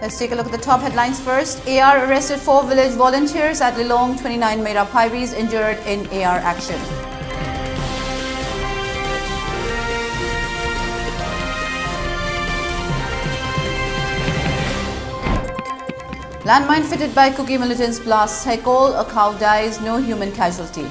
Let's take a look at the top headlines first. AR arrested 4 village volunteers at Lilong, 29 Mera Paivis injured in AR action. Landmine fitted by Kuki militants blasts Haikol, a cow dies, no human casualty.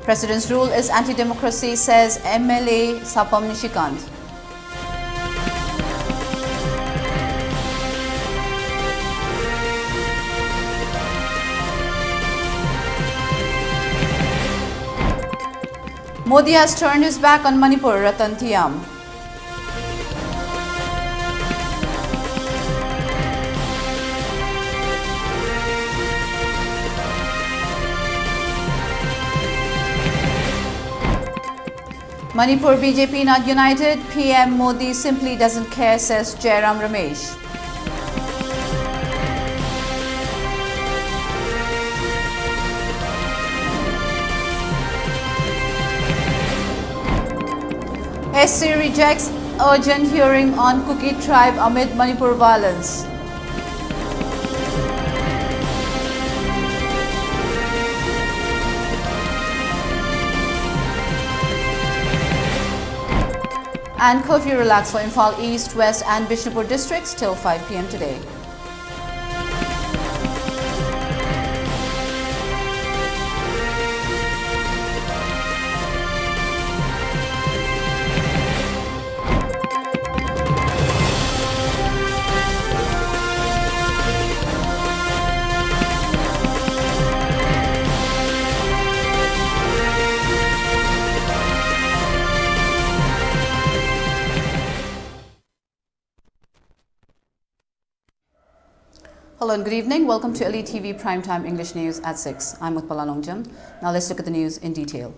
President's rule is anti-democracy, says MLA Sapam Nishikant. Modi has turned his back on Manipur, Ratan Thiam. Manipur BJP not united, PM Modi simply doesn't care, says Jairam Ramesh. SC rejects urgent hearing on Kuki tribe amid Manipur violence. And curfew relaxed for Imphal East, West and Bishnupur districts till 5 p.m. today. Hello and good evening. Welcome to ELITETV Primetime English News at 6. I'm Utpala. Now let's look at the news in detail.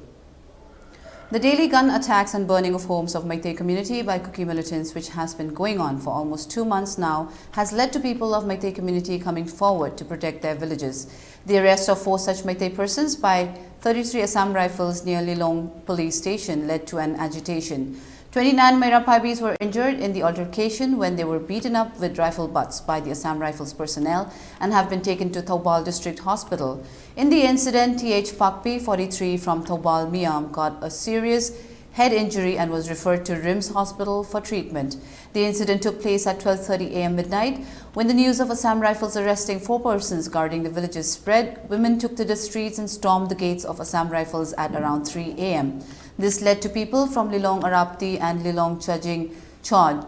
The daily gun attacks and burning of homes of Meitei community by Kuki militants, which has been going on for almost 2 months now, has led to people of Meitei community coming forward to protect their villages. The arrest of 4 such Meitei persons by 33 Assam Rifles near Lilong police station led to an agitation. 29 Mera Paivis were injured in the altercation when they were beaten up with rifle butts by the Assam Rifles personnel and have been taken to Thoubal District Hospital. In the incident, TH Pakpi, 43 from Thoubal Miam, got a serious head injury and was referred to RIMS Hospital for treatment. The incident took place at 12:30 a.m. midnight. When the news of Assam Rifles arresting 4 persons guarding the villages spread, women took to the streets and stormed the gates of Assam Rifles at around 3 a.m. This led to people from Lilong Arapti and Lilong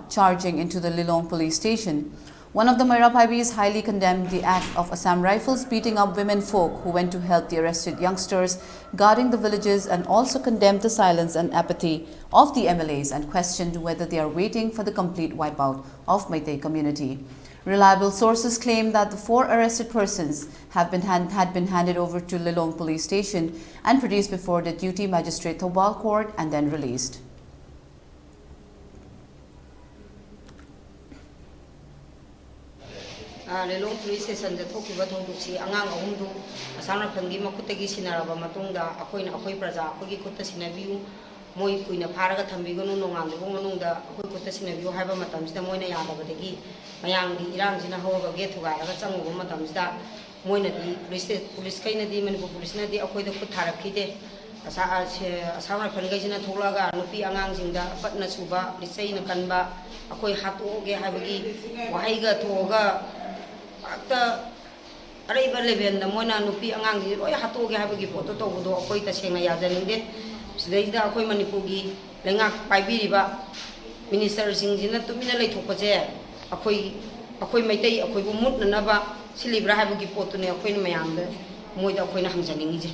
charging into the Lilong police station. One of the Mera Paivis highly condemned the act of Assam Rifles beating up women folk who went to help the arrested youngsters guarding the villages, and also condemned the silence and apathy of the MLAs and questioned whether they are waiting for the complete wipeout of Meitei community. Reliable sources claim that the 4 arrested persons had been handed over to Lilong police station and produced before the duty magistrate Thoubal court and then released. Lilong police station the thokiba thongduksi angang ahumdu asana phangi makutagi sinaraba matungda akoina akoi praja akogi kutta sinabiu moi kuina pharaga thambigonu nongamdu manungda akoi kutta sinabiu haiba matamsida moina yadabadagi mayangdi irangjina hoga ge thugaraga changugo matamsida moina di police kaina di Manipur police na di akoi da khut tharakhide asana phangai jina tholaga nupi angangsingda patna suba lisaina kanba akoi hatoge haibagi wahaiga thoga akta araiba level da moina nupi angang roi hatoge habagi photo to budo akoi ta sengna yajaninde sidaida akoi Manipur gi lengak paibiriba minister singjina tumina leithokpaje akoi Meitei akoi bu mutna ba silibra habagi photo ne akoi na mayamda moida akoi na hangjaningije.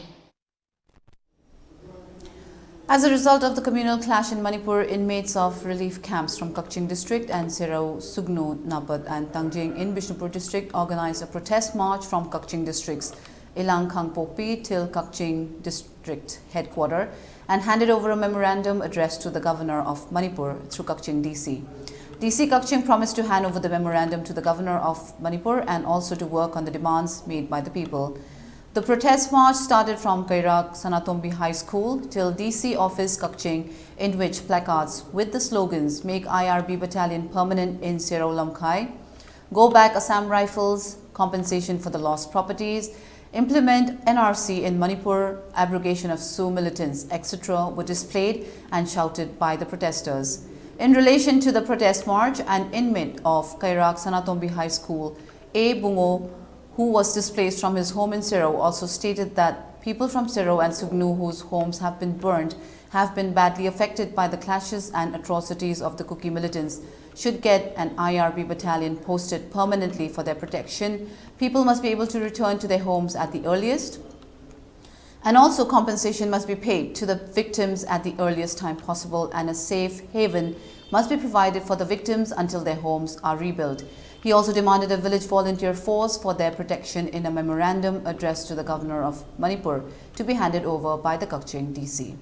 As a result of the communal clash in Manipur, inmates of relief camps from Kakching district and Serau, Sugno, Napat and Tangjing in Bishnupur district organized a protest march from Kakching districts, Ilang Khangpokpi till Kakching district headquarters, and handed over a memorandum addressed to the governor of Manipur through Kakching DC. DC Kakching promised to hand over the memorandum to the governor of Manipur and also to work on the demands made by the people. The protest march started from Kairak Sanatombi High School till DC office Kakching, in which placards with the slogans "Make IRB Battalion Permanent in Sero Lamkai," "Go Back Assam Rifles," "Compensation for the Lost Properties," "Implement NRC in Manipur," "Abrogation of Sioux militants," etc. were displayed and shouted by the protesters. In relation to the protest march, an inmate of Kairak Sanatombi High School, A. Bungo, who was displaced from his home in Sero, also stated that people from Sero and Sugnu whose homes have been burned have been badly affected by the clashes and atrocities of the Kuki militants should get an IRB battalion posted permanently for their protection. People must be able to return to their homes at the earliest, and also compensation must be paid to the victims at the earliest time possible, and a safe haven must be provided for the victims until their homes are rebuilt. He also demanded a village volunteer force for their protection in a memorandum addressed to the governor of Manipur to be handed over by the Kakching DC.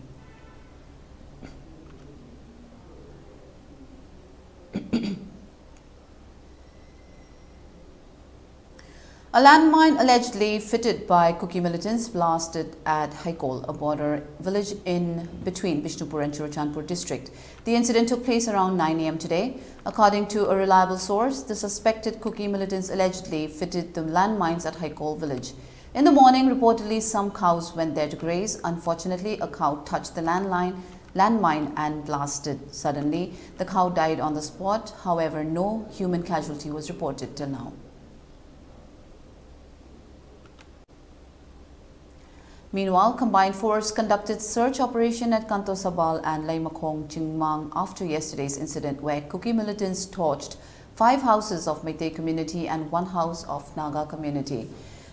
A landmine allegedly fitted by Kuki militants blasted at Haikol, a border village in between Bishnupur and Churachandpur district. The incident took place around 9 a.m. today. According to a reliable source, the suspected Kuki militants allegedly fitted the landmines at Haikol village. In the morning, reportedly some cows went there to graze. Unfortunately, a cow touched the landmine and blasted suddenly. The cow died on the spot. However, no human casualty was reported till now. Meanwhile, Combined Force conducted search operation at Kanto Sabal and Laimakong, Chingmang after yesterday's incident where Kuki militants torched 5 houses of Meitei community and 1 house of Naga community.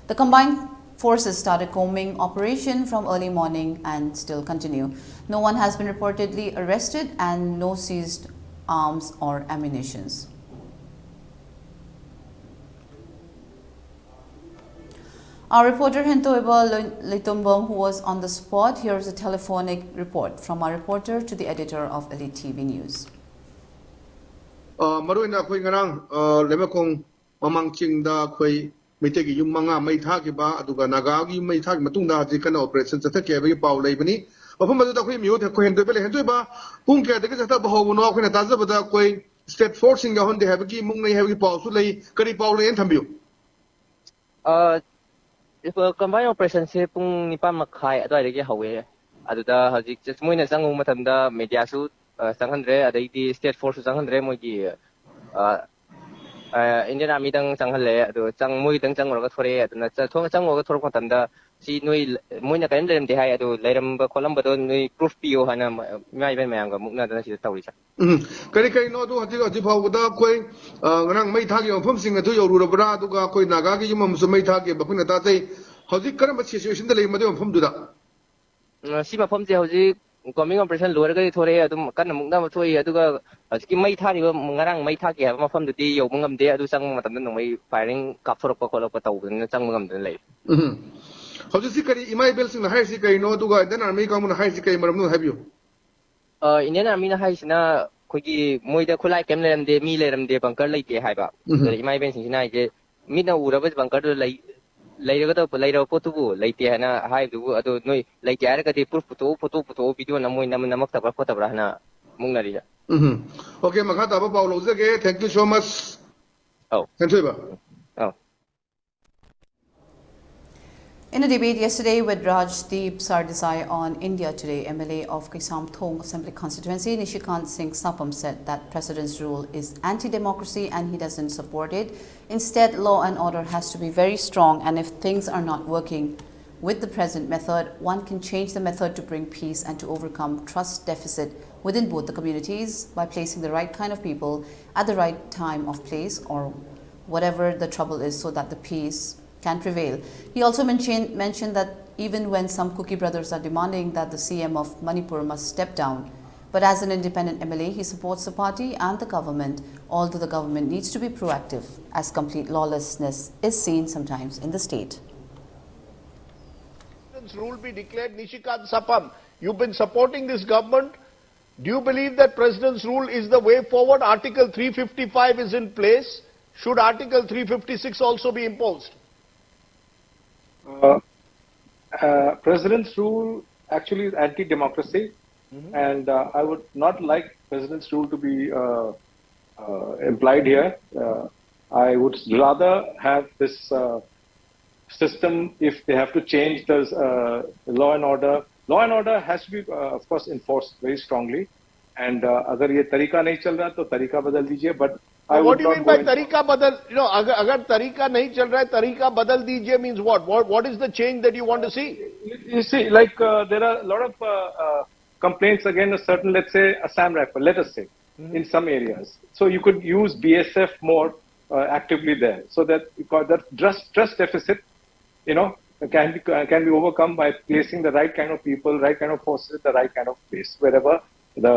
The Combined Forces started combing operation from early morning and still continue. No one has been reportedly arrested and no seized arms or ammunitions. Our reporter Hinto Iba Litumbong, who was on the spot, here's a telephonic report from our reporter to the editor of Elite TV News. Maruina koi ngarang lemakong mamangching da koi mitegi yung mga may thaki ba aduga nagagi yung may thaki matung da di kana operation sa thake ba paw lay bani apam madu da koi miut koi hendo bele hendo ba pung ke de sa ba ho no koi na ta ba da koi state forcing ga honde have ki mung nei have ki paw su lay kari paw lay en thambiu combined operation se pung nipa makhai adai rege hawe aduda hajik moina sangung mathamda media su sanghandre adai state force su sanghandre mogi Indian army dang sanghalle adu chang moi dang chang ra thore aduna thong chang go thor mathamda si noi moina kain lem de hai adu leiram ba kolam ba do noi proof pio hana mai ben mayam ga mukna da si tawri cha kari kari no do hajik hajik paw da koi ngarang mai thaki phom sing adu yoru ra bra aduga koi naga gi yum su mai thaki ba khuna ta sei hajik karam situation da lei ma de phom du da si ma phom je hajik coming operation lower ga thore adum kan mukna ma thoi aduga hajiki mai thari ba ngarang mai thaki ha ma phom du di yo mungam de adu sang matam da noi firing kap thorok pa kolok pa taw na chang mungam da lei hajik si kari imai bel sing na hai si kai no aduga dan army ka mun hai si kai maram no habiu Indian army na hai sina khogi moida khulai kem leram de mi leram de bunker lai te hai ba imai ben sing sina je mi na ura ba bunker do lai lairaga to lairaw potu bu laite hana hai du adu noi laite ara ka de proof photo video na moi namak ta photo bra hana mungna ri okay makha ta ba paw lo je thank you so much oh thank you ba oh. In a debate yesterday with Rajdeep Sardesai on India Today, MLA of Kisam Thong Assembly Constituency, Nishikant Singh Sapam said that President's rule is anti-democracy and he doesn't support it. Instead, law and order has to be very strong, and if things are not working with the present method, one can change the method to bring peace and to overcome trust deficit within both the communities by placing the right kind of people at the right time of place or whatever the trouble is so that the peace can prevail. He also mentioned that even when some Kuki brothers are demanding that the CM of Manipur must step down, but as an independent MLA, he supports the party and the government, although the government needs to be proactive, as complete lawlessness is seen sometimes in the state. Rule be declared. Nishikant Sapam, you've been supporting this government. Do you believe that President's rule is the way forward? Article 355 is in place. Should Article 356 also be imposed? President's rule actually is anti-democracy, and I would not like president's rule to be implied here. I would rather have this system if they have to change the law and order. Law and order has to be, of course, enforced very strongly. And अगर ये तरीका नहीं चल रहा तो तरीका बदल दीजिए. But I what would do you not mean go by in- tarika badal? You know, agar tarika nahi chal raha hai, tarika badal dijiye means what? What is the change that you want to see? You see, like there are a lot of complaints against a certain, let's say, Assam rifle, let us say, in some areas. So you could use BSF more actively there, so that that trust deficit, you know, can be overcome by placing the right kind of people, right kind of forces, at the right kind of place wherever the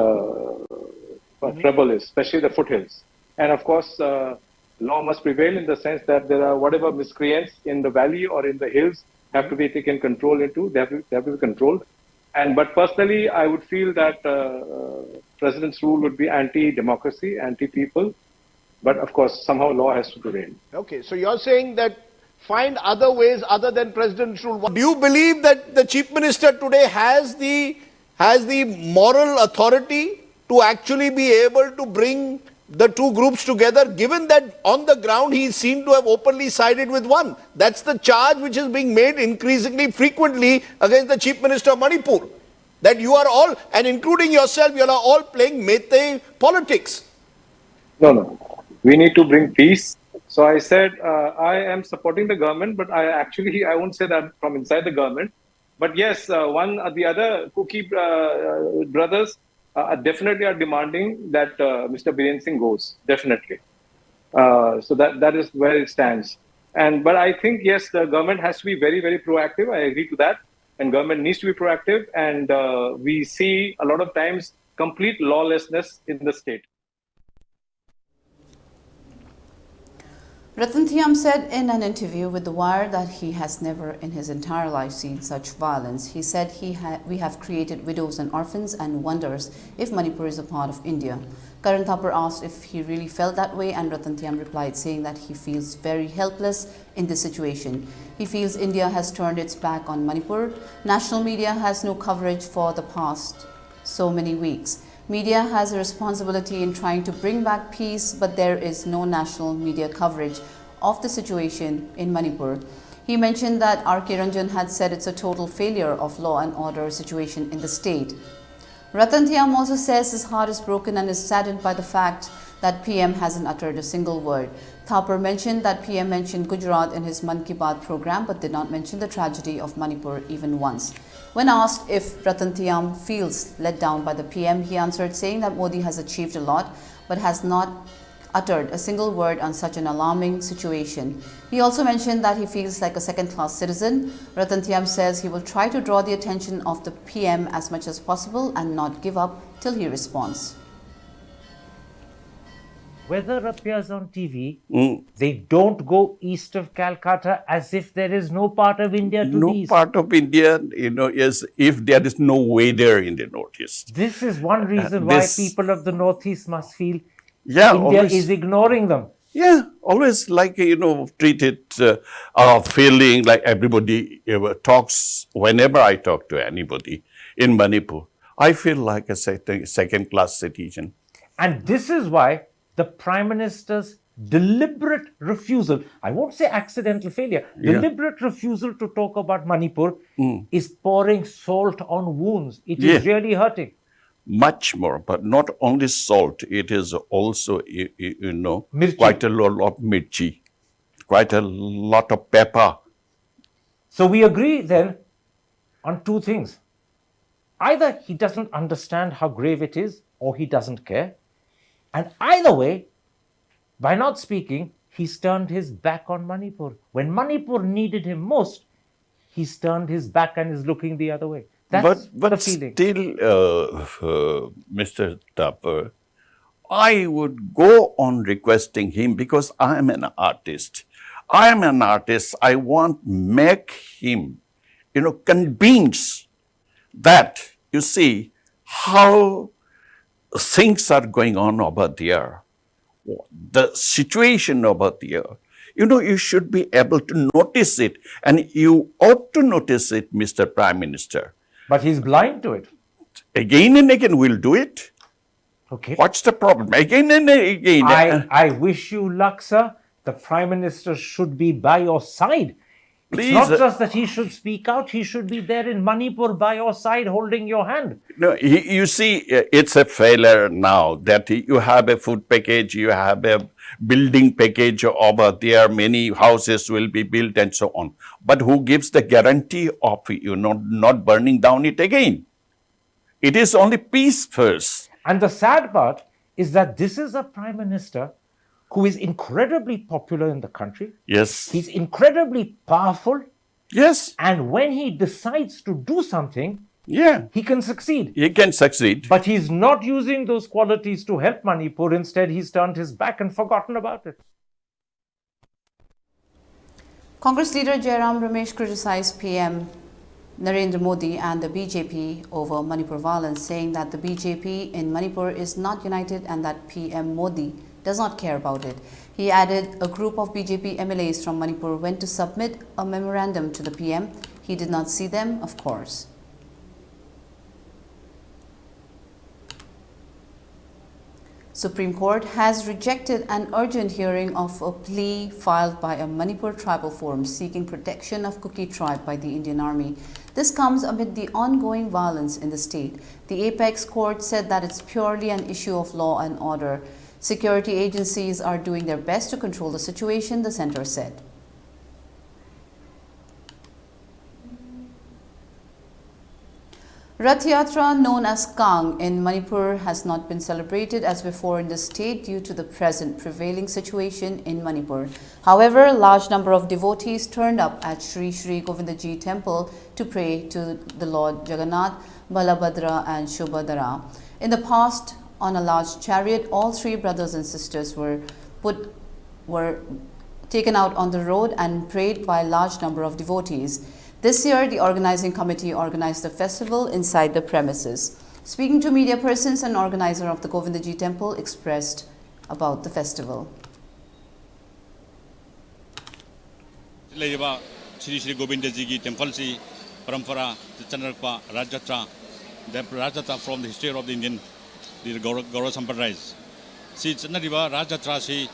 trouble is, especially the foothills. And of course, law must prevail in the sense that there are whatever miscreants in the valley or in the hills have to be taken control into. They have to be controlled. But personally, I would feel that president's rule would be anti-democracy, anti-people. But of course, somehow law has to prevail. Okay, so you're saying that find other ways other than president's rule. Do you believe that the chief minister today has the moral authority to actually be able to bring the two groups together, given that on the ground he seemed to have openly sided with one? That's the charge which is being made increasingly frequently against the chief minister of Manipur, that you are all, and including yourself, you are all playing Meitei politics. No. We need to bring peace. So I said I am supporting the government, but I won't say that from inside the government. But yes, one or the other Cookie brothers definitely are demanding that Mr. Biren Singh goes, definitely. So that is where it stands. But I think, yes, the government has to be very, very proactive. I agree to that. And government needs to be proactive. And we see a lot of times complete lawlessness in the state. Ratan Thiam said in an interview with The Wire that he has never in his entire life seen such violence. He said we have created widows and orphans and wonders if Manipur is a part of India. Karan Thapar asked if he really felt that way, and Ratan Thiam replied saying that he feels very helpless in this situation. He feels India has turned its back on Manipur. National media has no coverage for the past so many weeks. Media has a responsibility in trying to bring back peace, but there is no national media coverage of the situation in Manipur. He mentioned that R.K. Ranjan had said it's a total failure of law and order situation in the state. Ratan Thiam also says his heart is broken and is saddened by the fact that PM hasn't uttered a single word. Thapar mentioned that PM mentioned Gujarat in his Man Ki Baat program, but did not mention the tragedy of Manipur even once. When asked if Ratan Thiam feels let down by the PM, he answered saying that Modi has achieved a lot, but has not uttered a single word on such an alarming situation. He also mentioned that he feels like a second-class citizen. Ratan Thiam says he will try to draw the attention of the PM as much as possible and not give up till he responds. Weather appears on TV, they don't go east of Calcutta as if there is no part of India to the No east. part of India, is if there is no weather in the northeast. This is one reason why people of the northeast must feel Yeah, India always, is ignoring them. yeah, always like, treat it feeling like everybody talks. Whenever I talk to anybody in Manipur, I feel like a second-class citizen. And this is why the Prime Minister's deliberate refusal, I won't say accidental failure, deliberate refusal to talk about Manipur is pouring salt on wounds. It is really hurting. Much more, but not only salt, it is also, Mirchi. quite a lot of mirchi, quite a lot of pepper. So we agree then on two things. Either he doesn't understand how grave it is, or he doesn't care. And either way, by not speaking, he's turned his back on Manipur. When Manipur needed him most, he's turned his back and is looking the other way. That's but the feeling. Still, Mr. Thapar, I would go on requesting him because I am an artist. I am an artist. I want make him, convince that, you see, how things are going on over there. The situation over there You know, you should be able to notice it, and you ought to notice it, Mr. Prime Minister. But he's blind to it. Again and again, we'll do it. Okay. What's the problem? Again and again. I wish you luck, sir. The Prime Minister should be by your side. Please, It's not just that he should speak out, he should be there in Manipur by your side holding your hand. No, you see, it's a failure now that you have a food package, you have a building package over there, many houses will be built and so on. But who gives the guarantee of not burning down it again? It is only peace first. And the sad part is that this is a Prime Minister who is incredibly popular in the country. Yes. He's incredibly powerful. Yes. And when he decides to do something, Yeah. he can succeed. He can succeed. But he's not using those qualities to help Manipur. Instead, he's turned his back and forgotten about it. Congress leader Jairam Ramesh criticized PM Narendra Modi and the BJP over Manipur violence, saying that the BJP in Manipur is not united and that PM Modi does not care about it. He added a group of BJP MLAs from Manipur went to submit a memorandum to the PM. He did not see them, of course. Supreme Court has rejected an urgent hearing of a plea filed by a Manipur tribal forum seeking protection of Kuki tribe by the Indian Army. This comes amid the ongoing violence in the state. The apex court said that it's purely an issue of law and order. Security agencies are doing their best to control the situation, the center said. Rath Yatra, known as Kang in Manipur, has not been celebrated as before in the state due to the present prevailing situation in Manipur. However, a large number of devotees turned up at Sri Sri Govindaji temple to pray to the Lord Jagannath, Balabhadra and Shubhadra. In the past, on a large chariot, all three brothers and sisters were taken out on the road and prayed by a large number of devotees. This year, the organizing committee organized the festival inside the premises. Speaking to media persons, an organizer of the Govindaji temple expressed about the festival. Sri Sri Govindaji temple si parampara chanrakpa Rajatra, the Rajatra from the history of the Indian the Gaura Sampradayas. Si chanariba Rajatra si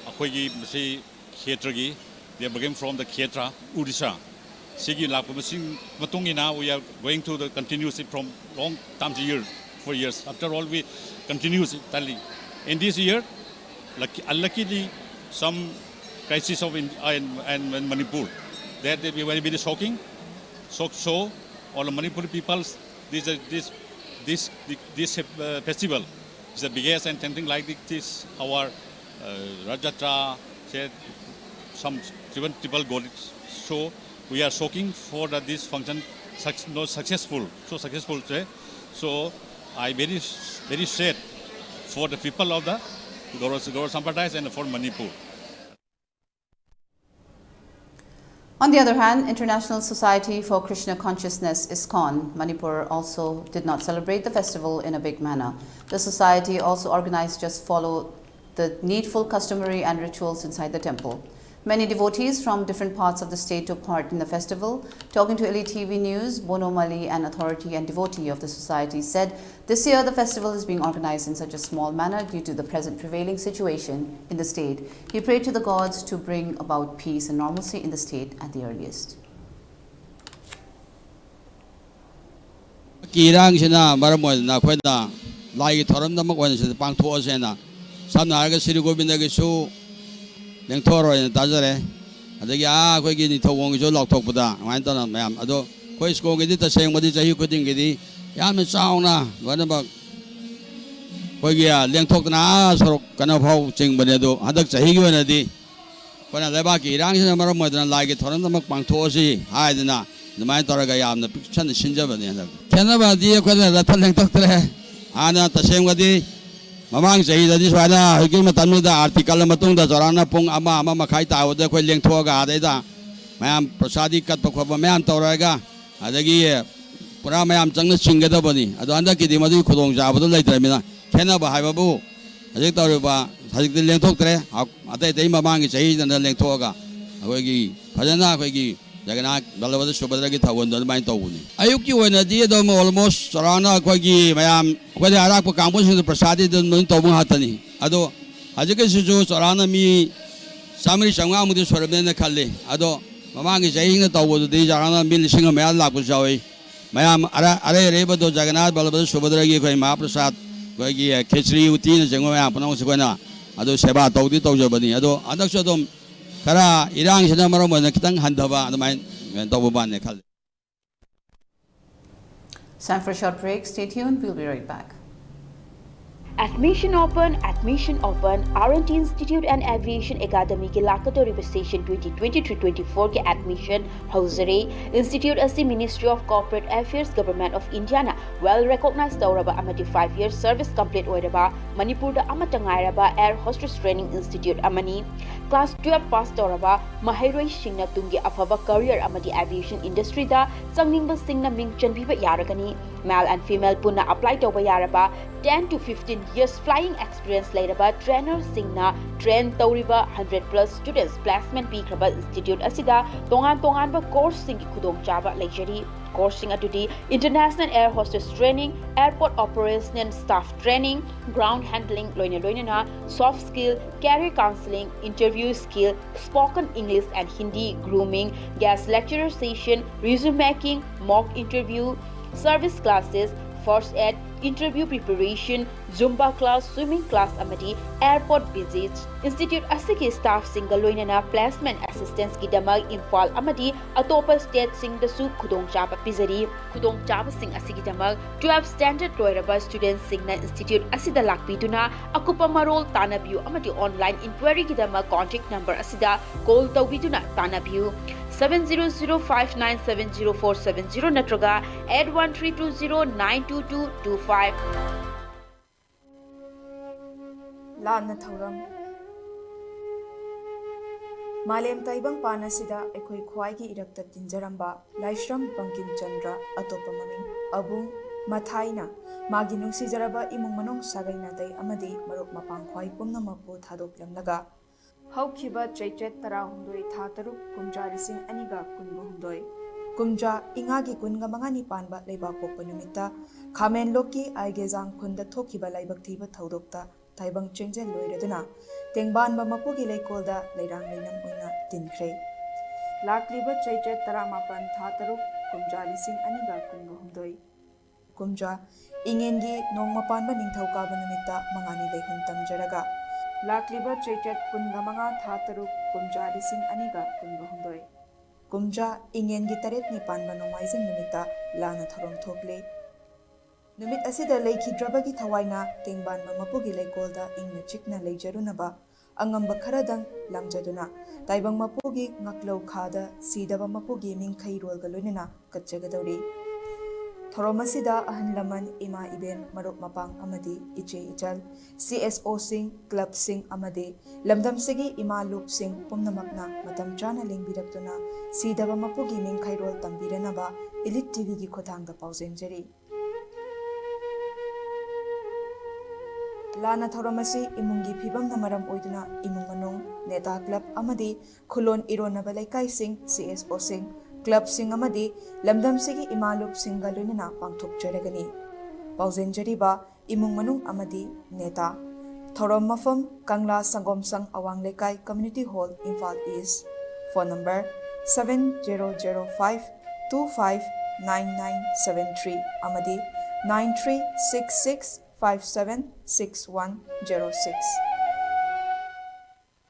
akoigi si Khetragi, they began from the Khetra, Odisha. Sigi Lapumasi Matungina, we are going to the continuously from long times a year, 4 years. After all, we continuously. In this year, unluckily, some crisis of in Manipur. That will be very, very shocking. So all the Manipuri peoples, this festival is the biggest and something like this. Our Rajatra said some people got it. So we are shocking for that this function not successful, so successful. So I very sad for the people of the Gaura Sampradayas and for Manipur. On the other hand, International Society for Krishna Consciousness, ISKCON, Manipur also did not celebrate the festival in a big manner. The society also organized just follow the needful customary and rituals inside the temple. Many devotees from different parts of the state took part in the festival. Talking to ELITETV News, Bono Mali, an authority and devotee of the society, said this year the festival is being organized in such a small manner due to the present prevailing situation in the state. He prayed to the gods to bring about peace and normalcy in the state at the earliest. Lengthoro in Tazare, the Quagini Tawong, Lock Topuda, Antona, ma'am, although Quays go get the same what is a couldn't get it. Yaman Sauna, what about Quagia, Lengtokna, so kind of how Ching Benedo, Hadak Sahigunadi. When I lebaki, Rangs and Maramodan like it, Toronto Pangtosi, Hidena, the Mantoragayam, the picture the Shinjavan. Canada, dear, Quella, Lengtokre, Anna, the same what they. Mamang say that this wada higim matamida article matung da zorana pung ama makai tao da koi leng thoga da mayam prasadi kat pakwa mayam toraga adagi pura mayam changna singada bani ado anda ki dimadi khudong ja badu lai tramina khena ba hai babu ajek tawre ba ꯍꯧꯖꯤꯛꯇꯤ ꯂꯦꯡꯊꯣꯛꯇ꯭ꯔꯦ ꯑꯇꯩ ꯃꯃꯥꯡꯒꯤ ꯆꯍꯤꯗꯅ ꯂꯦꯡꯊꯣꯛꯑꯒ ꯑꯩꯈꯣꯏꯒꯤ ꯐꯖꯅ ꯑꯩꯈꯣꯏꯒꯤ ꯖꯒꯟꯅꯥꯊ ꯕꯜꯂꯕꯗ ꯁꯨꯕꯗ꯭ꯔꯒꯤ ꯊꯧꯒꯜꯗꯣ ꯑꯗꯨꯃꯥꯏꯅ ꯇꯧꯕꯅꯤ ꯑꯌꯨꯛꯀꯤ ꯑꯣꯏꯅꯗꯤ ꯑꯗꯨꯝ ꯑꯣꯜꯃꯣꯁ ꯆꯥꯎꯔꯥꯛꯅ ꯑꯩꯈꯣꯏꯒꯤ ꯃꯌꯥꯝ ꯑꯩꯈꯣꯏꯗꯤ ꯑꯔꯥꯛꯄ ꯀꯥꯡꯕꯨꯁꯤꯡꯗ ꯄ꯭ꯔꯁꯥꯗꯤ ꯑꯗꯨꯝ ꯂꯣꯏꯅ ꯇꯧꯕ ꯉꯥꯛꯇꯅꯤ ꯑꯗꯣ ꯍꯧꯖꯤꯛꯀꯤꯁꯤꯁꯨ ꯆꯥꯎꯔꯥꯛꯅ ꯃꯤ 100-150 ꯁꯨꯔꯕꯅꯦꯅ ꯈꯜꯂꯤ ꯑꯗꯣ ꯃꯃꯥꯡꯒꯤ ꯆꯍꯤꯅ ꯇꯧꯕꯗꯨꯗꯤ ꯆꯥꯎꯔꯥꯛꯅ ꯃꯤ 1,000 ꯃꯌꯥ ꯂꯥꯛꯄꯁꯨ ꯌꯥꯎꯏ ꯃꯌꯥꯝ ꯑꯔꯩꯕꯗꯣ ꯖꯒꯟꯅꯥꯊ ꯕꯜꯂꯕꯗ ꯁꯨꯕꯗ꯭ꯔꯒꯤ ꯑꯩꯈꯣꯏ ꯃꯍꯥꯄ꯭ꯔꯁꯥꯗ ꯑꯩꯈꯣꯏꯒꯤ ꯈꯦꯆ꯭ꯔꯤ ꯎꯇꯤꯅ ꯆꯤꯡꯕ ꯃꯌꯥꯝ ꯄꯨꯝꯅꯃꯛꯁꯦ ꯑꯩꯈꯣꯏꯅ ꯑꯗꯨ ꯁꯦꯕꯥ ꯇꯧꯖꯕꯅꯤ ꯑꯗꯣ ꯍꯟꯗꯛꯁꯨ ꯑꯗꯨꯝ ꯈꯔ ꯏꯔꯥꯡꯁꯤꯅ ꯃꯔꯝ ꯑꯣꯏꯅ ꯈꯤꯇꯪ ꯍꯟꯊꯕ ꯑꯗꯨꯃꯥꯏꯅ tꯧꯕ ꯃꯥꯜꯂꯦ ꯈꯜꯂꯤ It's time for a short break. Stay tuned. We'll be right back. Admission open. R&T Institute and Aviation Academy के लाकतोरी session 2023-24 के admission हौजरे Institute asi Ministry of Corporate Affairs Government of India na well recognized तौरबा amati 5 years service complete ओइरबा Manipur da amata ngairaba Air Hostess Training Institute amani class 12 pass तौरबा mahairoi singna tungi afaba career amati aviation industry da changningba singna ming chanbiba yaragani male and female punna apply tauba yaraba 10 to 15 years flying experience lairaba trainer singna train tauriba 100+ students placement pikraba institute asida tongan ba course singi khudong chaba leijari course sing atudi international air hostess training airport operation staff training ground handling loina soft skill career counseling interview skill spoken english and hindi grooming guest lecturer session resume making mock interview service classes first aid interview preparation zumba class swimming class amadi airport visits institute asiki staff single loinana placement assistance ki damag infal amadi atopa state sing da su khudong chaba pizari khudong chaba sing asiki damag 12 standard loiraba students singna institute asida lakpiduna akupa marol tanabiu amadi online inquiry ki damag contact number asida call tawbiduna tanabiu 7005970470 natraga 8132092225 Lana Thauram Malem Taibang Panasida Ekoi Kwaiki Irakta Tinjaramba Laishram Bankim Chandra Atopamaming Abung Mathaina Maginung Sijaraba Imung Manong Sagainatai Amadi Maruk Mapang Kwai Pumna Mapu Thadok Lamnaga Haukiba Chaitet Tara Hundoi Thataruk Kumja Rising Aniga Kunbu Hundoi Kumja Ingagi Kunga Mangani Panba Leba Popanumita Kamen Loki Aigezang Kunda Tokiba Laibak Tiba Taudokta Taibang Chenja Loireduna Tengban Bamapugi Lekolda Leirang Linam Una Tinkre Lakliba Chaitet Taramapan Thataruk Kumja Rising Aniga Kunbu Hundoi Kumja Ingengi Nongmapan Baning Taukabanumita Mangani Lehun Tamjaraga Lakliba Chaitet Kungamanga Thataruk Kumja Rising Aniga Kunbu Hundoi Kumja Ingengi Taret Nipan Banongmaizing Numita Lana Tharom Thokle Numit asida Leiki Drabagi Tawaina Tengban Bamapugi Lekolda Ingna Chikna Leijarunaba Angamba Karadang Lamjaduna Taibang Mapugi Ngaklo Khada Sidaba Mapugi Ming Khairol Galunina Katjagadori Thoromasida Ahan Laman Ima Iben Maruk Mapang Amadi Iche Ichal CSO Sing Club Sing Amadi Lamdam Sigi Ima Loop Sing Pumnamakna Matam Chana Lingbidaktuna Sidaba Mapugi Ming Khairol Tambiranaba Elite TV Gi Khotangda Pauzenjari Lana Thoramasi Imungi Pibam Namaram Oiduna Imung Manong Neta Club Amadi Khulon Ironaba Laikai Sing CSO Sing Club Sing Amadi Lamdam Sigi Imalup Singalunina Pangthok Jaragani Pauzenjariba Imung Manung Amadi Neta Thorom Mafam Kangla Sangom Sang Awang Laikai Community Hall Imphal East Phone number 7005259973 Amadi 9366576106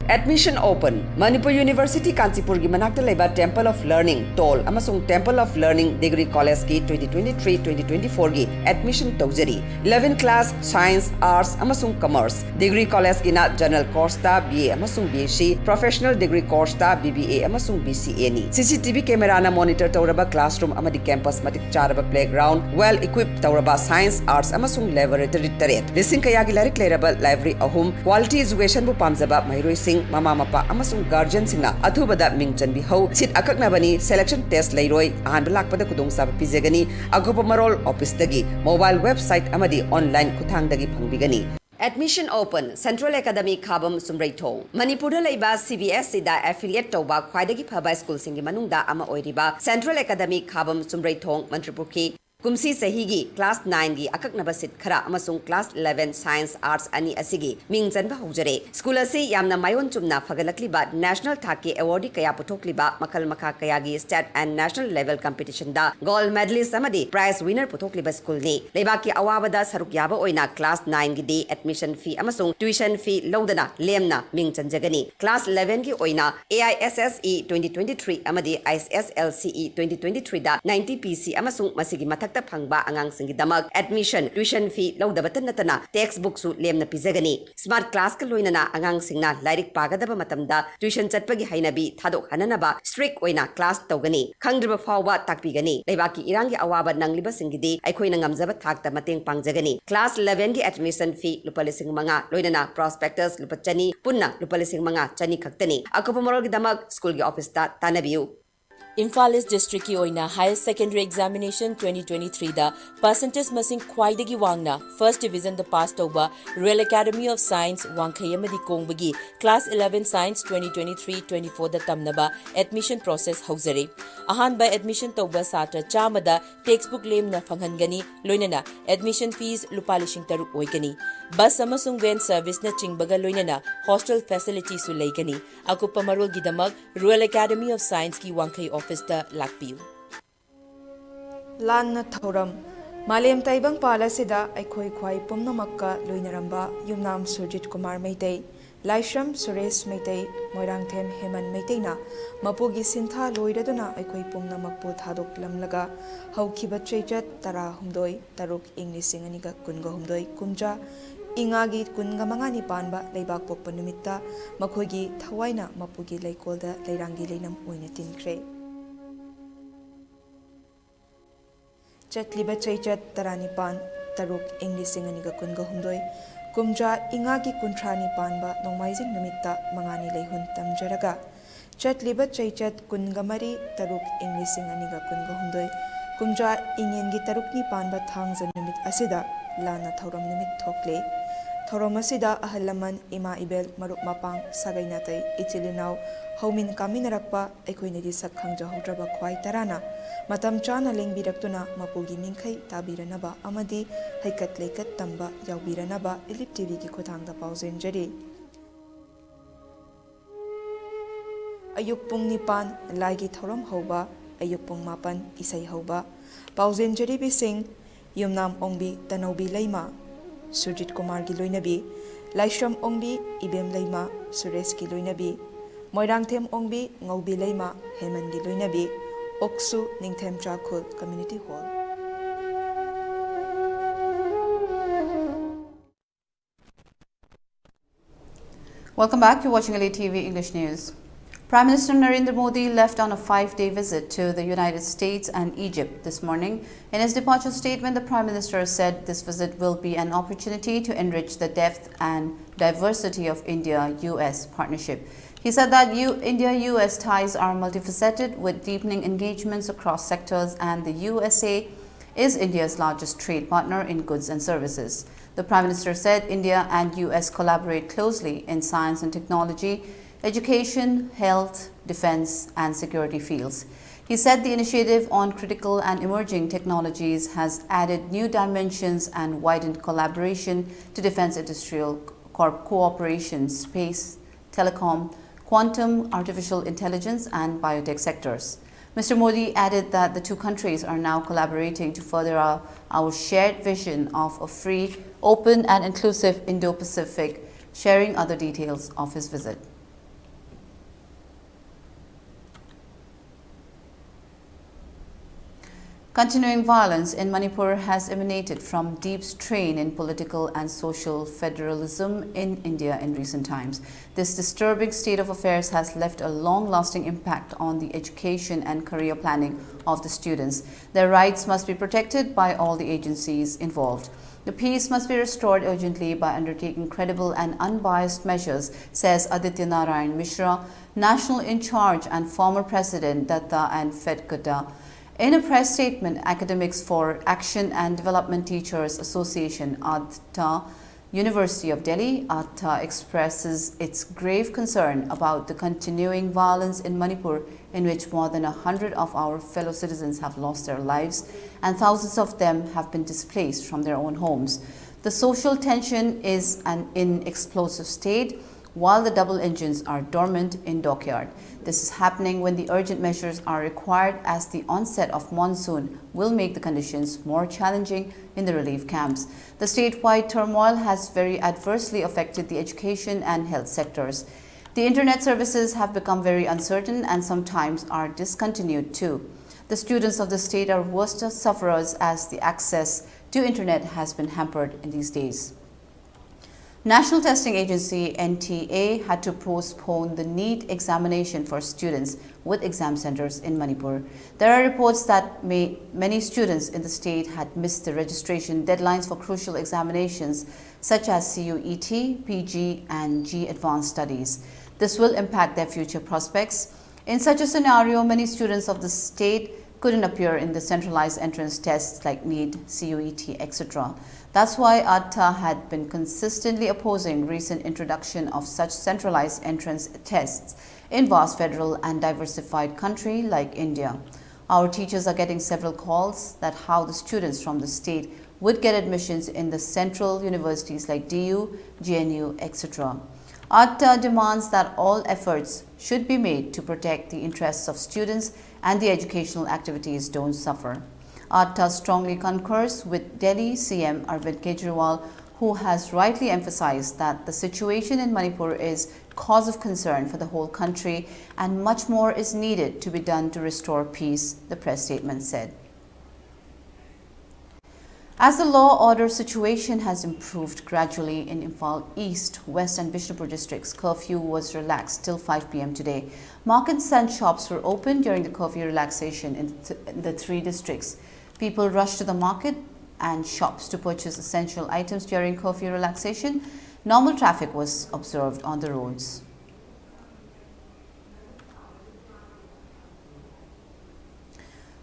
Admission open. Manipur University Kanchipur gi manakta leba Temple of Learning Toll amasung Temple of Learning Degree College ki 2023-2024 gi admission tawjari 11 class Science Arts amasung Commerce Degree College gi na General Course ta BA amasung BSc Professional Degree Course ta BBA amasung BCA ni CCTV camera na monitor tawraba classroom amadi campus matik charaba playground well equipped tawraba Science Arts amasung laboratory taret lising kaya gi larik leraba library ahum quality education bu pamjaba mairoi Mama Mapa amasung guardian singna athubada mingchan bi ho sit akaknabani selection test leiroi ahan lakpada kudong sab pizegani agopa marol office dagi mobile website amadi online kuthang dagi phangbigani Admission open Central Academy Khabam Sumraithong Manipur leiba CBS da affiliate toba khwaidagi phaba school singi manungda ama oiriba Central Academy Khabam Sumraithong Manipur Kumsi Sahigi Class 9 gi akaknaba sit khara amasung Class 11 Science Arts ani asigi mingjanba hojare School asi yamna mayon chumna fagalakliba National Thaki Award kaya puthokliba makal makha kaya gi state and national level competition da gold medalist amadi prize winner puthokliba school ni leibaki awabada saruk yaba oina Class 9 gi di admission fee amasung tuition fee lodana lemna mingjanjagani Class 11 gi oina AISSE 2023 amadi ISSLCE 2023 da 90 PC amasung masigi matak Pangba angang singi damak admission tuition fee lawdabatan natana textbook su lemna pizagani smart class ka loinana angang singna lairik pagadaba matamda tuition chatpagi hainabi thadok hananaba strict oina class tawgani khangdriba fawba takpigani leibaki irangi awaba nangliba singidi aikhoina ngamjaba thakta mateng pangjagani class 11 gi admission fee lupa lising manga loinana prospectus lupa chani punna lupa lising manga chani khaktani akopomorol gi damak school gi office ta tanabiu Imphal East District ki oina Higher Secondary Examination 2023 da percentage masing khwaidagi wangna First Division da pass tauba Royal Academy of Science Wangkhayamadi Kongbagi Class 11 Science 2023-24 da tamnaba admission process hauzare ahan by admission tauba satra chamada textbook lemna fanghangani loinana admission fees lupa lishing taruk oigani bus amasung van service na chingbaga loinana hostel facility su leigani akupa marol gidamak Royal Academy of Science ki Wangkhay office da lakpiu Lanna Thoram Malem Taibang Palasida Aikoi Kwai Pumnamakka Luinaramba Yumnam Surjit Kumar Meitei Laishram Suresh Meitei Moirangthem Heman Meiteina Mapugi Sintha Loiraduna Aikoi Pumnamakpu Thadok Lamlaga Haukiba Chechat Tara Humdoi Taruk English Singaniga Kunga Humdoi Kumja Ingagi Kunga Mangani Panba Leibak Popa Numitta Makogi Thawaina Mapugi Leikolda Leirangi Leinam Uinatin Kre Chatliba Chechat Taranipan Taruk English Singaniga Kunga Humdoi Kumja Ingagi Kuntrani Panba Nomaizin Numitta Mangani Leihun Tamjaraga Chatliba Chechat Kungamari Taruk English Singaniga Kunga Humdoi Kumja Ingengi Tarukni Panba Thangza Numit Asida Lana Thoram Numit Thokle Thoram Asida Ahalaman Ima Ibel Maruk Mapang Sagainatai Ichilinau Haumin Kaminarakpa Ekoinedi Sakhangja Hodraba Kwai Tarana Matam Chana Lengbidaktuna Mapugi Minkai Tabiranaba Amadi Haikat Leikat Tamba Yaubiranaba ELITETV ki Khotangda Pauzen Jari Ayuk Pung Nipan Laigi Thoram Hoba Ayuk Pung Mapan Isai Hoba Pauzen Jari Bising Yumnam Ongbi Tanobi Leima Surjit Kumar ki Loinabi Laishram Ongbi Ibem Leima Suresh ki Loinabi Moirangthem Ongbi Ngaubi Leima Heman ki Loinabi Oksu Ningthem Chakhul Community Hall Welcome back. You're watching ELITETV English News. Prime Minister Narendra Modi left on a 5-day visit to the United States and Egypt this morning. In his departure statement, the Prime Minister said this visit will be an opportunity to enrich the depth and diversity of India-US partnership. He said that India-US ties are multifaceted with deepening engagements across sectors, and the USA is India's largest trade partner in goods and services. The Prime Minister said India and US collaborate closely in science and technology, education, health, defense, and security fields. He said the initiative on critical and emerging technologies has added new dimensions and widened collaboration to defense industrial cooperation, space, telecom, quantum, artificial intelligence, and biotech sectors. Mr. Modi added that the two countries are now collaborating to further our shared vision of a free, open, and inclusive Indo-Pacific, sharing other details of his visit. Continuing violence in Manipur has emanated from deep strain in political and social federalism in India in recent times. This disturbing state of affairs has left a long-lasting impact on the education and career planning of the students. Their rights must be protected by all the agencies involved. The peace must be restored urgently by undertaking credible and unbiased measures, says Aditya Narayan Mishra, national in charge and former president Datta and Fedkata. In a press statement, Academics for Action and Development Teachers Association, ADTA, University of Delhi, ATA expresses its grave concern about the continuing violence in Manipur, in which more than 100 of our fellow citizens have lost their lives and thousands of them have been displaced from their own homes. The social tension is in explosive state, while the double engines are dormant in dockyard. This is happening when the urgent measures are required, as the onset of monsoon will make the conditions more challenging in the relief camps. The statewide turmoil has very adversely affected the education and health sectors. The internet services have become very uncertain and sometimes are discontinued too. The students of the state are worst sufferers, as the access to internet has been hampered in these days. National Testing Agency NTA had to postpone the NEET examination for students with exam centers in Manipur. There are reports that many students in the state had missed the registration deadlines for crucial examinations such as CUET, PG and G Advanced Studies. This will impact their future prospects. In such a scenario, many students of the state couldn't appear in the centralized entrance tests like NEET, CUET, etc. That's why ATA had been consistently opposing recent introduction of such centralized entrance tests in vast federal and diversified country like India. Our teachers are getting several calls that how the students from the state would get admissions in the central universities like DU, GNU, etc. ATA demands that all efforts should be made to protect the interests of students and the educational activities don't suffer. ATA strongly concurs with Delhi CM Arvind Kejriwal, who has rightly emphasized that the situation in Manipur is cause of concern for the whole country and much more is needed to be done to restore peace, the press statement said. As the law-order situation has improved gradually in Imphal East, West and Bishnupur districts, curfew was relaxed till 5 p.m. today. Markets and shops were open during the curfew relaxation in the three districts. People rushed to the market and shops to purchase essential items during curfew relaxation. Normal traffic was observed on the roads.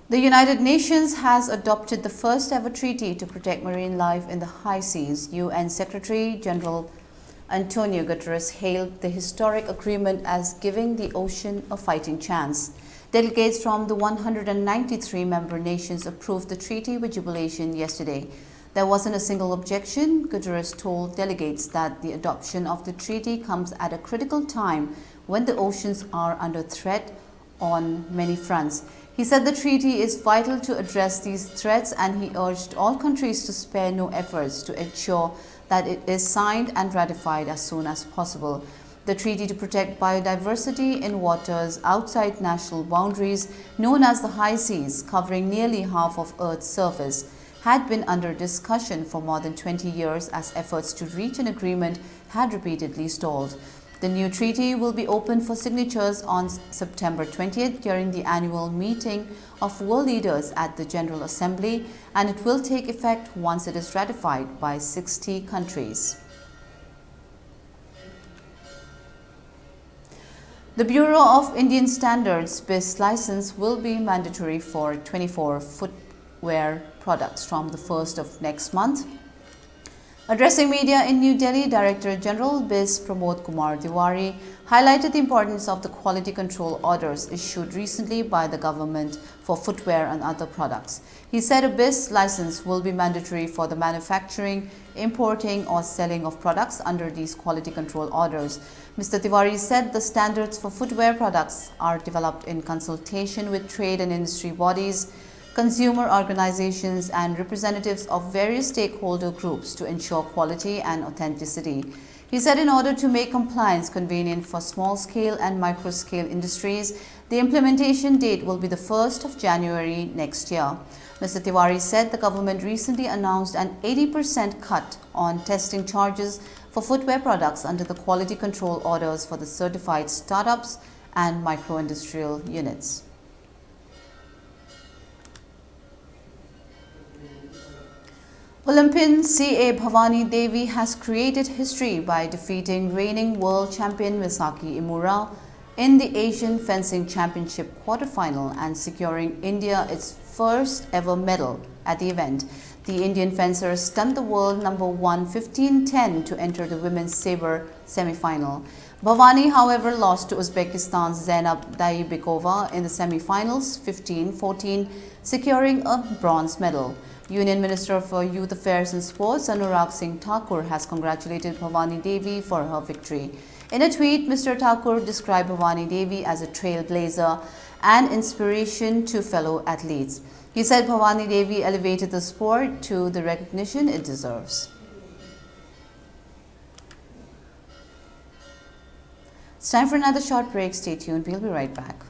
The United Nations has adopted the first ever treaty to protect marine life in the high seas. UN Secretary General Antonio Guterres hailed the historic agreement as giving the ocean a fighting chance. Delegates from the 193 member nations approved the treaty with jubilation yesterday. There wasn't a single objection. Guterres told delegates that the adoption of the treaty comes at a critical time when the oceans are under threat on many fronts. He said the treaty is vital to address these threats, and he urged all countries to spare no efforts to ensure that it is signed and ratified as soon as possible. The treaty to protect biodiversity in waters outside national boundaries, known as the high seas, covering nearly half of Earth's surface, had been under discussion for more than 20 years as efforts to reach an agreement had repeatedly stalled. The new treaty will be open for signatures on September 20th during the annual meeting of world leaders at the General Assembly, and it will take effect once it is ratified by 60 countries. The Bureau of Indian Standards BIS license will be mandatory for 24 footwear products from the 1st of next month. Addressing media in New Delhi, Director General BIS Pramod Kumar Tiwari highlighted the importance of the quality control orders issued recently by the government for footwear and other products. He said a BIS license will be mandatory for the manufacturing, importing or selling of products under these quality control orders. Mr. Tiwari said the standards for footwear products are developed in consultation with trade and industry bodies, consumer organizations and representatives of various stakeholder groups to ensure quality and authenticity. He said in order to make compliance convenient for small-scale and micro-scale industries, the implementation date will be the 1st of January next year. Mr. Tiwari said the government recently announced an 80% cut on testing charges for footwear products under the quality control orders for the certified startups and micro-industrial units. Olympian C.A. Bhavani Devi has created history by defeating reigning world champion Misaki Imura in the Asian Fencing Championship quarterfinal and securing India its first ever medal at the event. The Indian fencers stunned the world number 1 15-10 to enter the women's sabre semi-final. Bhavani, however, lost to Uzbekistan's Zainab Daibekova in the semi-finals 15-14, securing a bronze medal. Union Minister for Youth Affairs and Sports Anurag Singh Thakur has congratulated Bhavani Devi for her victory. In a tweet, Mr. Thakur described Bhavani Devi as a trailblazer and inspiration to fellow athletes. He said Bhavani Devi elevated the sport to the recognition it deserves. It's time for another short break. Stay tuned. We'll be right back.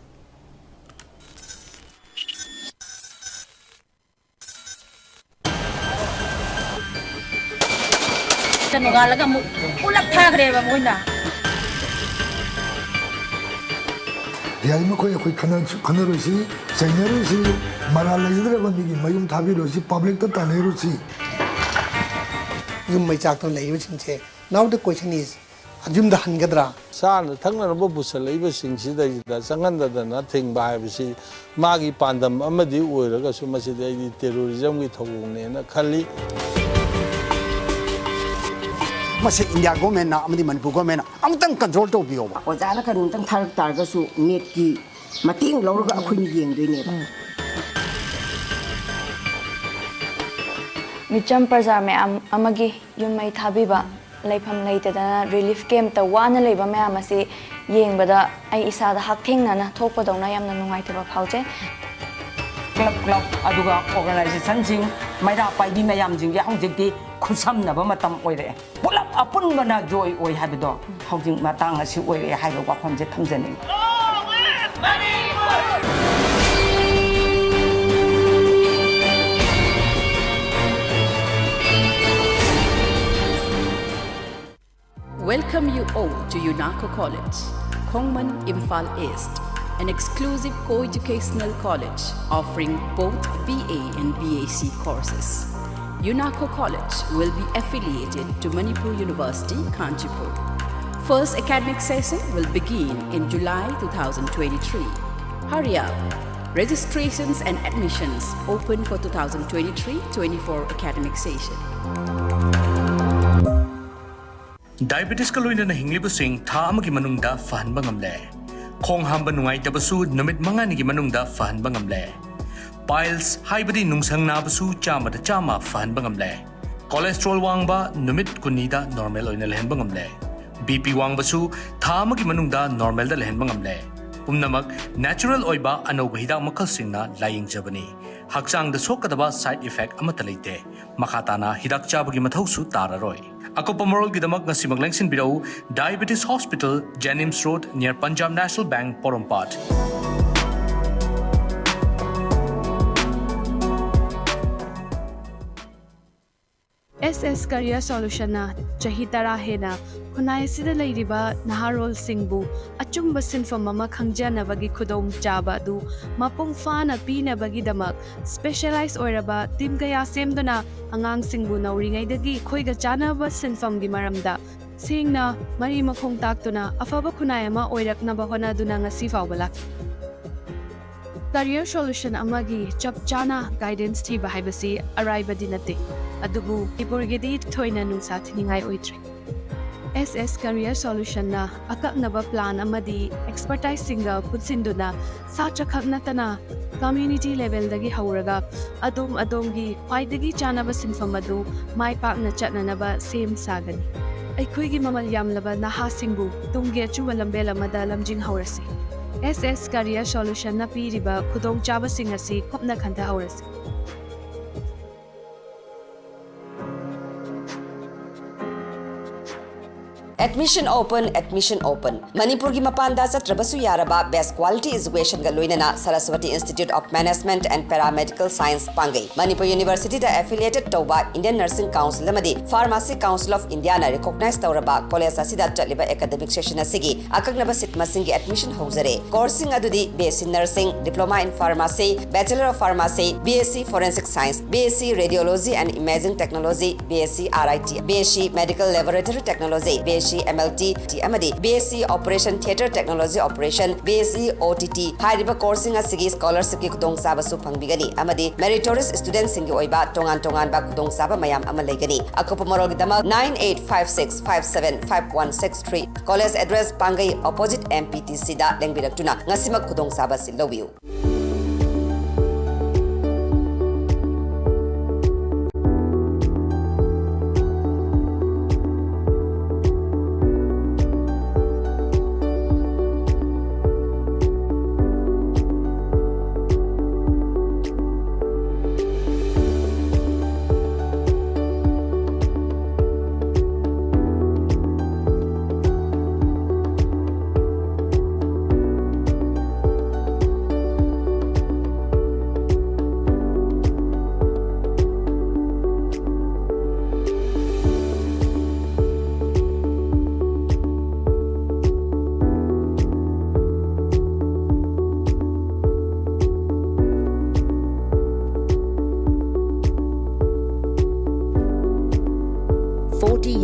Now the question is, Ajum the Hangadra. San, Tanganabo Busala, sing Sida, Sanganda, nothing by Magi Pandam, Amadi, Uragasumasidi, terrorism with Hone, Kali. Must India government, Amadi Manipur government, I'm done control to be over. Was Alaka and Targasu, Neki, Mating Laura Queen doing it. Micham Praza me Amagi, you might habiba, Lapam later than relief came to one labor mamasi, ying, but I is a hacking and a top of the Nayam and white of a pouch. Club Aduga organization sing, my up by the Mayam Jing, Kusam Nabamatam Oire. Pull up upon Mana Joy or have a dog, holding Matang as you wear a high of Wapam Jetamzeni. Welcome you all to UNACO College, Kongman Imphal East, an exclusive co-educational college offering both BA and BAc courses. UNACO College will be affiliated to Manipur University, Kanchipur. First academic session will begin in July 2023. Hurry up! Registrations and admissions open for 2023-24 academic session. Diabetes ka loina na hinglibusing tha amagi manungda fahanba ngamle. Khong hamba nungai tabasu numit manga nigi manungda fahanba ngamle. Piles haibadi nungsang nabasu chama da chama fahanba ngamle. Cholesterol wangba numit kunida normal oina lehenba ngamle. BP wangbasu tha amagi manungda normal da lehenba ngamle. Pumnamak natural oiba anoba hidak makal singna laying jabani. Haksang da sokadaba side effect amata leite. Makatana hidak chabagi mathausu tararoi. Akopa moral gidamak na simaglangsing birau Diabetes Hospital, Jennings Road near Punjab National Bank, Porompat. SS Career Solution na Chahitara Hena, Kunai Sida Ladiba, Naharol Singbu, Achumba Sinfam Mama Kangjana Bagi Kudom Jaba du, Mapung Fana Pina Bagi Damak, Specialized Oiraba, Tim Gaya Semdona, Angang Singbu na Ringay Dagi, Koiga Chana ba Sinfam Gimaramda, Sing na Marima Kong Taktuna, Afaba Kunayama Oirak Nabahona Dunanga Sifa Balak. Career Solution Amagi, Chapchana Guidance Tiba Hibasi, Arriba Dinate. Adubu, Iburgedi Toina Nungsat Ningai Oitre. SS Career Solution na akak naba plan amadi expertise singa putsinduna sacha khagnatana community level dagi hauraga adom gi paidagi chanaba sinfamadu mai pakna chatnanaba same sagani. Aikhoigi mamal yamlaba naha singbu tungge chuwalambe lamada lamjing haurasi. SS Career Solution na piriba kudong chaba singasi kopna khanta haurasi. Admission open. Manipur ki mapanda satrabasu yaraba best quality education ga loinana Saraswati Institute of Management and Paramedical Science Pangai. Manipur University da affiliated tauba Indian Nursing Council amadi Pharmacy Council of India na recognized tauraba college asida chatliba academic session asigi akagnaba sit masingi admission hauzare. Coursing adudi BSc Nursing, Diploma in Pharmacy, Bachelor of Pharmacy, BSc Forensic Science, BSc Radiology and Imaging Technology, BSc RIT, BSc Medical Laboratory Technology, BSc BSc MLT amadi BSc Operation Theatre Technology Operation BSc OTT hariba course asigi scholarship ki kudong saba su pangbigani amadi meritorious students singi oiba tongan ba kudong saba mayam amalegani akopa morol gidama 9856575163 college address Pangai opposite MPTC da lengbirak ngasimak kudong saba si lowiu.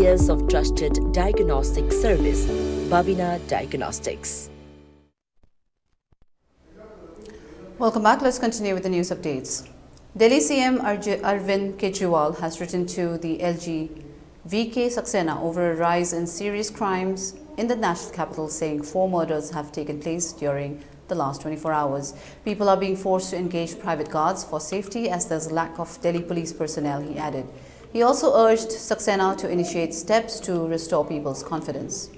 Years of trusted diagnostic service, Babina Diagnostics. Welcome back. Let's continue with the news updates. Delhi CM Arvind Kejriwal has written to the LG VK Saxena over a rise in serious crimes in the national capital, saying 4 murders have taken place during the last 24 hours. People are being forced to engage private guards for safety as there's a lack of Delhi police personnel, he added. He also urged Saxena to initiate steps to restore people's confidence.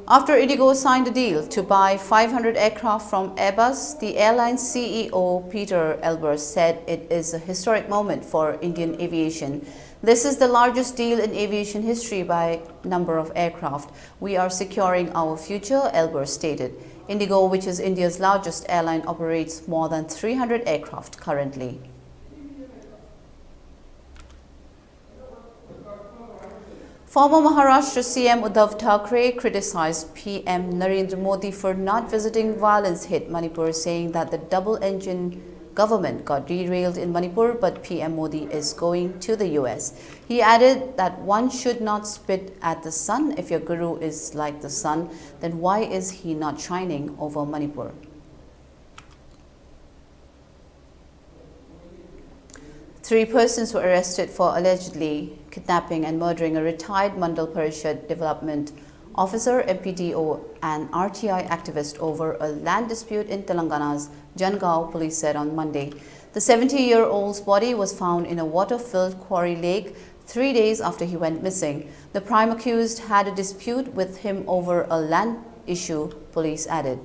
After Indigo signed a deal to buy 500 aircraft from Airbus, the airline's CEO Peter Elbers said it is a historic moment for Indian aviation. This is the largest deal in aviation history by number of aircraft. We are securing our future, Elbers stated. Indigo, which is India's largest airline, operates more than 300 aircraft currently. Former Maharashtra CM Uddhav Thackeray criticized PM Narendra Modi for not visiting violence-hit Manipur, saying that the double-engine government got derailed in Manipur, but PM Modi is going to the US. He added that one should not spit at the sun. If your guru is like the sun, then why is he not shining over Manipur? Three persons were arrested for allegedly kidnapping and murdering a retired Mandal Parishad Development Officer, MPDO, and RTI activist over a land dispute in Telangana's Jangaon, police said on Monday. The 70-year-old's body was found in a water-filled quarry lake 3 days after he went missing. The prime accused had a dispute with him over a land issue, police added.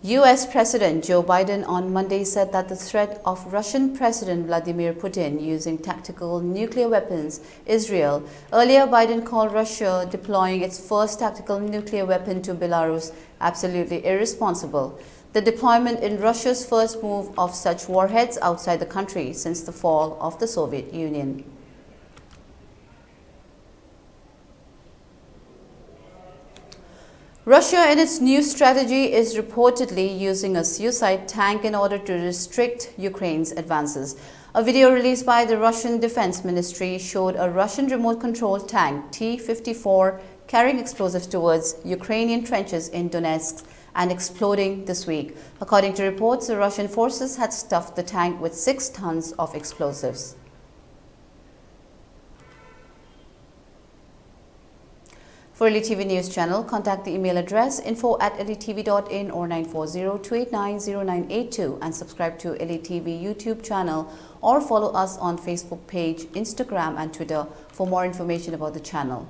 US President Joe Biden on Monday said that the threat of Russian President Vladimir Putin using tactical nuclear weapons is real. Earlier, Biden called Russia deploying its first tactical nuclear weapon to Belarus absolutely irresponsible. The deployment in Russia's first move of such warheads outside the country since the fall of the Soviet Union. Russia, in its new strategy, is reportedly using a suicide tank in order to restrict Ukraine's advances. A video released by the Russian Defense Ministry showed a Russian remote-controlled tank, T-54, carrying explosives towards Ukrainian trenches in Donetsk and exploding this week. According to reports, the Russian forces had stuffed the tank with 6 tons of explosives. For ELITETV News Channel, contact the email address info@elitetv.in or 940-289-0982 and subscribe to ELITETV YouTube channel or follow us on Facebook page, Instagram and Twitter for more information about the channel.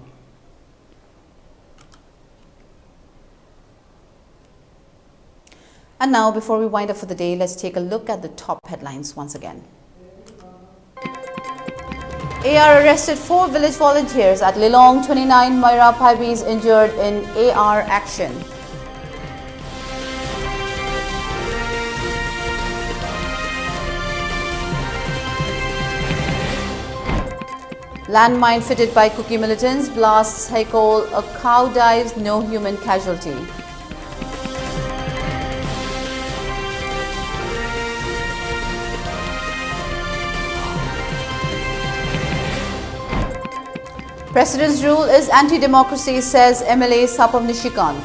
And now, before we wind up for the day, let's take a look at the top headlines once again. AR arrested 4 village volunteers at Lilong. 29 Moira Paibis injured in AR action. Landmine fitted by Kuki militants blasts Haikol. A cow dies, no human casualty. President's rule is anti-democracy, says MLA Sapam Nishikant.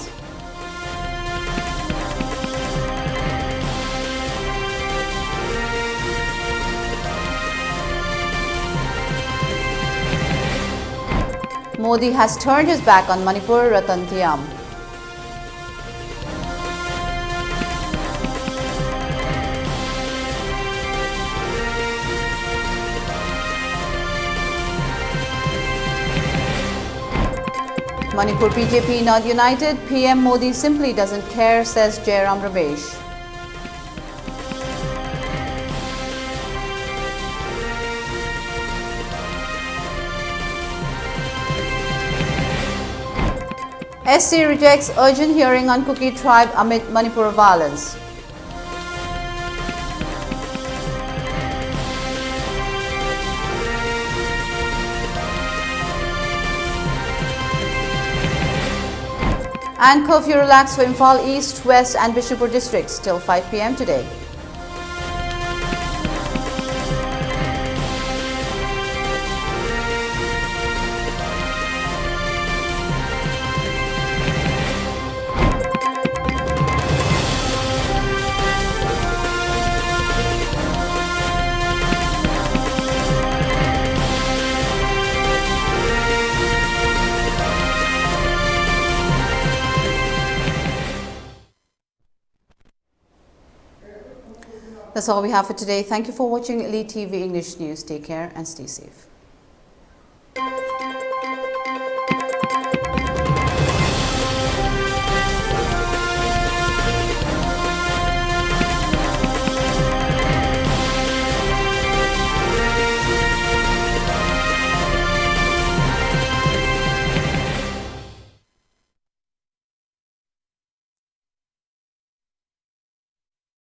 Modi has turned his back on Manipur, Ratan Thiam. Manipur BJP not united, PM Modi simply doesn't care, says Jairam Ramesh. SC rejects urgent hearing on Kuki tribe amid Manipur violence. And curfew relaxed for Imphal East, West and Bishnupur districts till 5 p.m. today. That's all we have for today. Thank you for watching Elite TV English News. Take care and stay safe.